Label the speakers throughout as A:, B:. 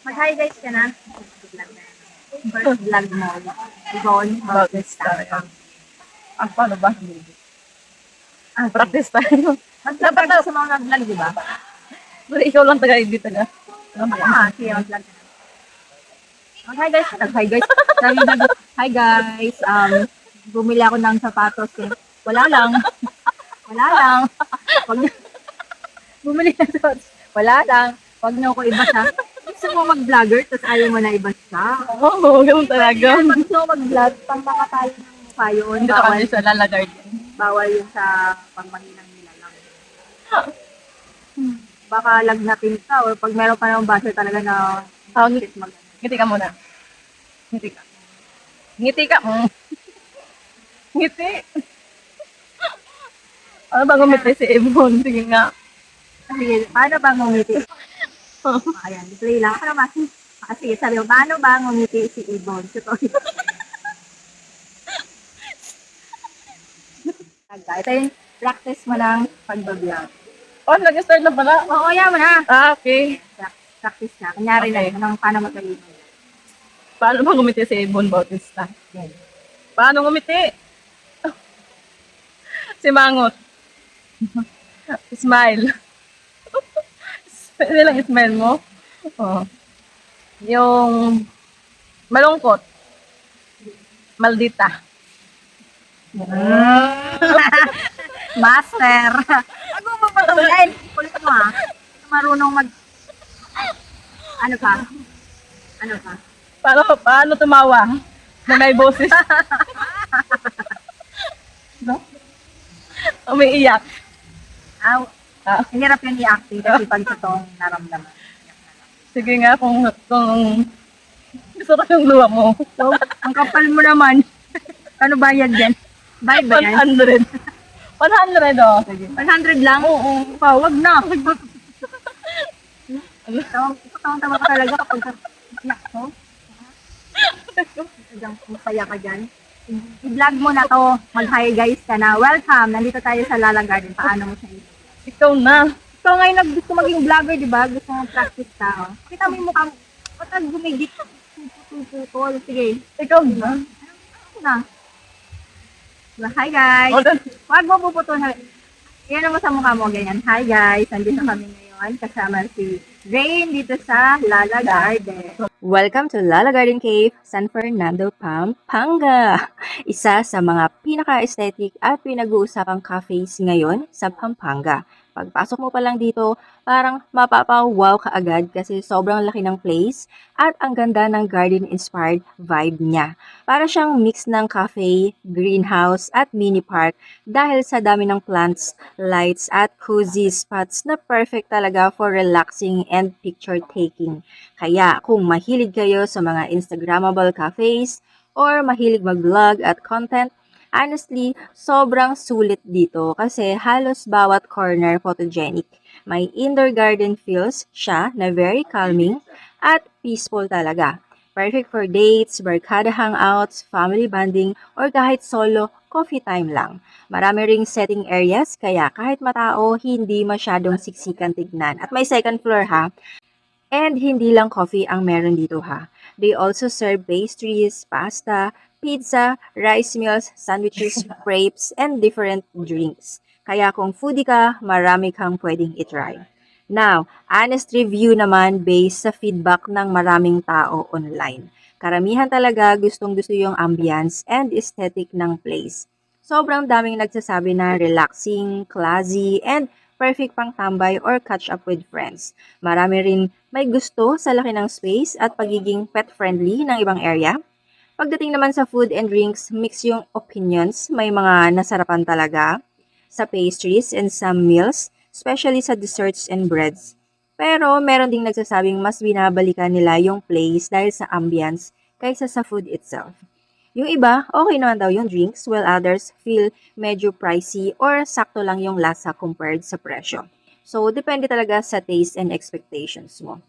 A: Mag-hi guys ka na. First vlog mo. Gon, Bautista.
B: Paano ba? Practice tayo.
A: Dapat na sa mga vlog, di ba?
B: Pero ikaw lang taga-edit taga.
A: Sige, mag-vlog ka na. Hi guys. Hi guys. Hi guys. Bumili ako ng sapatos. Wala lang. Wala lang. Wag niyo. Bumili ng sapatos. Wala lang. Wag niyo ako ibasa. Gusto mo mag-vlogger, tapos ayaw mo na ibasa.
B: Oo, ganun talaga.
A: Pag gusto mo mag-vlog, pang makatayo ng mukha yun.
B: Dito kami sa lalagard.
A: Bawal yun sa pangmahinang nilalang. Baka lagnatin ka or pag meron pa namang basher talaga na
B: Ngiti ka muna. Ngiti ka. Ngiti ka. Ngiti. Ano ba ngumiti si Ebon? Sige nga.
A: Sige, paano ba ngumiti? Ayan, play lang. Ano ba? Sige, sabi mo, paano ba ngumiti si Ibon? Ito yung practice mo ng pagbablog.
B: Oh, nag-start na pala.
A: Oo, yan mo na.
B: Okay.
A: Practice na. Kunyari
B: Okay.
A: na, paano mo tayo.
B: Paano ba ngumiti si Ebon Bautista? Paano ngumiti? Si Mangot. Smile. Ano lang smile mo? Oh. Yung malungkot. Maldita.
A: Master! Wag mo papatulan. Kulit mo ah. Marunong mag... Ano pa? Ano pa?
B: Paano tumawa? Na may boses. No? Umiiyak.
A: Aw,
B: Ah,
A: hinirap yun i-acting kasi pag totoong naramdaman.
B: sige nga kung gusto ko yung luha mo.
A: So, ang kapal mo naman. Ano bayad yan? Bayad ba yan?
B: 100. 100 oh.
A: 100 lang? Oo. Pa, wag na. Tawang-tawa ka talaga kapag nako. Talagang masaya ka dyan. I-vlog mo na to. Mag-hi guys ka na. Welcome. Nandito tayo sa Lala Garden. Paano mo siya
B: Ikaw na.
A: So ngayon gusto maging vlogger, di ba? Gusto mo practice ka. Oh. Kita mo yung mukha mo. Ba't gumigit? Putol. Sige.
B: Ikaw na.
A: Ako na. Hi guys. Wag mo puputol. Yan naman sa mukha mo. Ganyan. Hi guys. Nandito kami ngayon. Kasama si Rain dito sa Lala Garden. Welcome to Lala Garden Cave, San Fernando, Pampanga. Isa sa mga pinaka-aesthetic at pinag-uusapang cafes ngayon sa Pampanga. Pagpasok mo pa lang dito, parang mapapawaw ka agad kasi sobrang laki ng place at ang ganda ng garden-inspired vibe niya. Para siyang mix ng cafe, greenhouse at mini park dahil sa dami ng plants, lights at cozy spots na perfect talaga for relaxing and picture taking. Kaya kung mahilig kayo sa mga Instagrammable cafes or mahilig mag-vlog at content, honestly, sobrang sulit dito kasi halos bawat corner photogenic. May indoor garden feels siya na very calming at peaceful talaga. Perfect for dates, barkada hangouts, family bonding, or kahit solo coffee time lang. Marami ring setting areas kaya kahit matao, hindi masyadong siksikan tignan. At may second floor ha. And hindi lang coffee ang meron dito ha. They also serve pastries, pasta, pizza, rice meals, sandwiches, crepes, and different drinks. Kaya kung foodie ka, marami kang pwedeng itry. Now, honest review naman based sa feedback ng maraming tao online. Karamihan talaga gustong-gusto yung ambience and aesthetic ng place. Sobrang daming nagsasabi na relaxing, classy, and perfect pang tambay or catch up with friends. Marami rin may gusto sa laki ng space at pagiging pet-friendly ng ibang area. Pagdating naman sa food and drinks, mix yung opinions. May mga nasarapan talaga sa pastries and some meals, especially sa desserts and breads. Pero meron ding nagsasabing mas binabalikan nila yung place dahil sa ambience kaysa sa food itself. Yung iba, okay naman daw yung drinks, while others feel medyo pricey or sakto lang yung lasa compared sa presyo. So, depende talaga sa taste and expectations mo.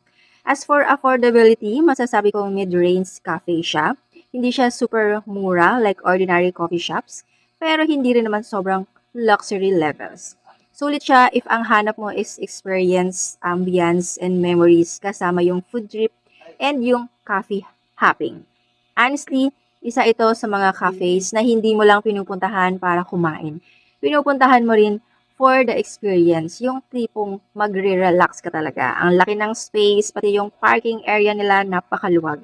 A: As for affordability, masasabi kong mid-range cafe siya. Hindi siya super mura like ordinary coffee shops, pero hindi rin naman sobrang luxury levels. Sulit siya if ang hanap mo is experience, ambience, and memories kasama yung food trip and yung coffee hopping. Honestly, isa ito sa mga cafes na hindi mo lang pinupuntahan para kumain. Pinupuntahan mo rin for the experience, yung tipong magre-relax ka talaga. Ang laki ng space, pati yung parking area nila napakaluwag.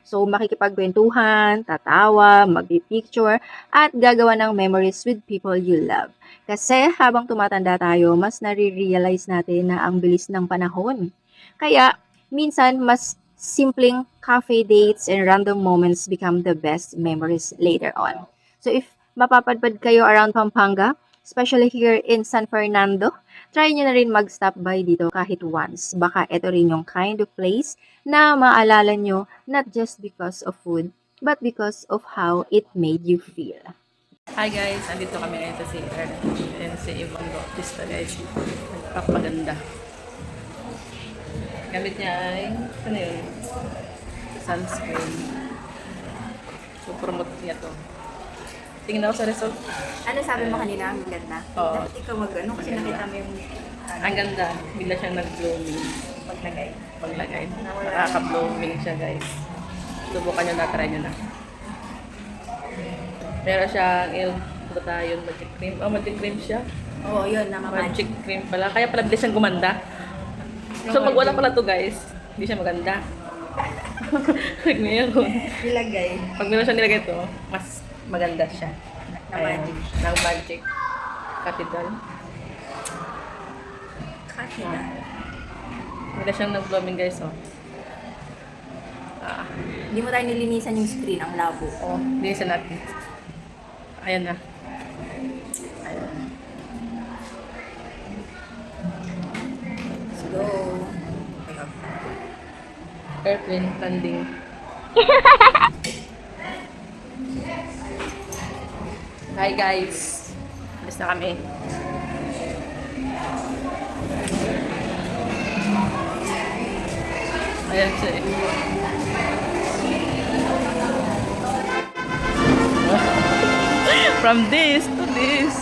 A: So, makikipagkwentuhan, tatawa, magpipicture, at gagawa ng memories with people you love. Kasi habang tumatanda tayo, mas nare-realize natin na ang bilis ng panahon. Kaya, minsan, mas simpleng cafe dates and random moments become the best memories later on. So, if mapapadpad kayo around Pampanga, especially here in San Fernando, try nyo na rin mag-stop by dito kahit once. Baka ito rin yung kind of place na maalala nyo not just because of food, but because of how it made you feel.
B: Hi guys, andito kami ngayon sa CR. Ayan si Yvonne Bautista guys. Nagpapaganda. Gamit niya ay, ano yun? Sunscreen. So, promote niya to. Tingnan ako sa result.
A: Ano sabi mo kanina? Ang ganda.
B: Oo.
A: Dapat ikaw mag-ano kasi nakita mo yung
B: Ang ganda. Bigla siyang nag-blooming.
A: paglagay.
B: Paglagay. Nakaka-blooming siya guys. Subukan nyo na, try nyo na. Meron siyang glutathione magic cream. Oh, magic cream siya.
A: Oo, yun.
B: Magic cream pala. Kaya pala bilis siyang gumanda. So, pag wala pala to guys, hindi siya maganda. Pag meron.
A: Ilagay.
B: Pag meron siya nilagay to, mas maganda siya.
A: Na
B: Ayan,
A: magic.
B: ng magic. Cathedral.
A: Kakita.
B: Maganda siyang nag-blooming guys, oh. Ah,
A: Hindi mo tayo nilinisan yung screen, ang labo.
B: oh, linisan natin. Ayan na. Ayan.
A: Let's go.
B: Airplane landing. Hi guys. Alis na kami. Ayan siya eh. From this to this.